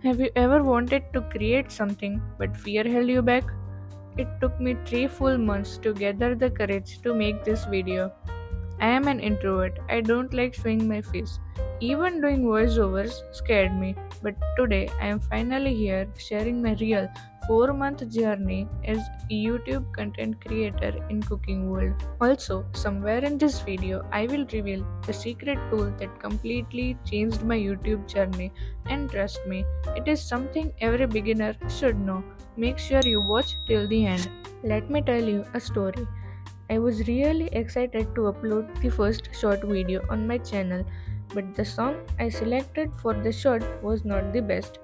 Have you ever wanted to create something but fear held you back? It took me 3 full months to gather the courage to make this video. I am an introvert. I don't like showing my face. Even doing voiceovers scared me. But today I am finally here sharing my real 4-month journey as a YouTube content creator in cooking world. Also, somewhere in this video I will reveal the secret tool that completely changed my YouTube journey, and trust me, it is something every beginner should know. Make sure you watch till the end. Let me tell you a story. I was really excited to upload the first short video on my channel, but the song I selected for the short was not the best,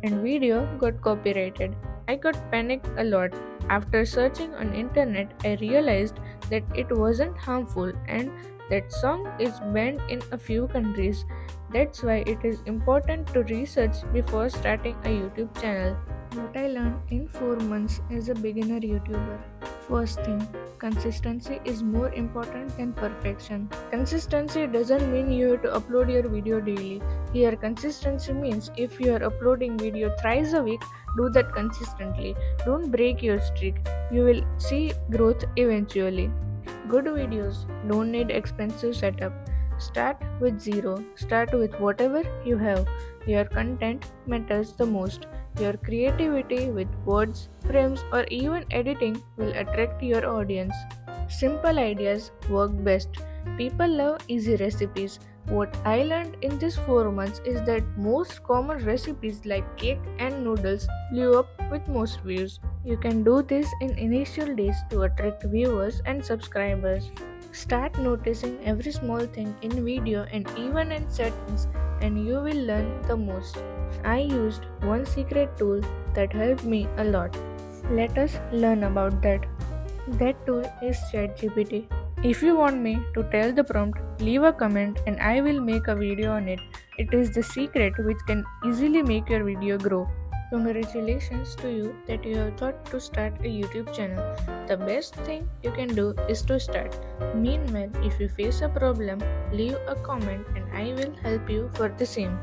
and video got copyrighted. I got panicked a lot. After searching on internet, I realized that it wasn't harmful and that song is banned in a few countries. That's why it is important to research before starting a YouTube channel. What I learned in 4 months as a beginner YouTuber. First thing, consistency is more important than perfection. Consistency doesn't mean you have to upload your video daily. Here, consistency means if you are uploading video thrice a week, do that consistently. Don't break your streak. You will see growth eventually. Good videos don't need expensive setup. Start with zero. Start with whatever you have. Your content matters the most. Your creativity with words, frames, or even editing will attract your audience. Simple ideas work best. People love easy recipes. What I learned in these 4 months is that most common recipes like cake and noodles blew up with most views. You can do this in initial days to attract viewers and subscribers. Start noticing every small thing in video and even in settings, and you will learn the most. I used one secret tool that helped me a lot. Let us learn about that. That tool is ChatGPT. If you want me to tell the prompt, leave a comment and I will make a video on it. It is the secret which can easily make your video grow. Congratulations to you that you have thought to start a YouTube channel. The best thing you can do is to start. Meanwhile, if you face a problem, leave a comment and I will help you for the same.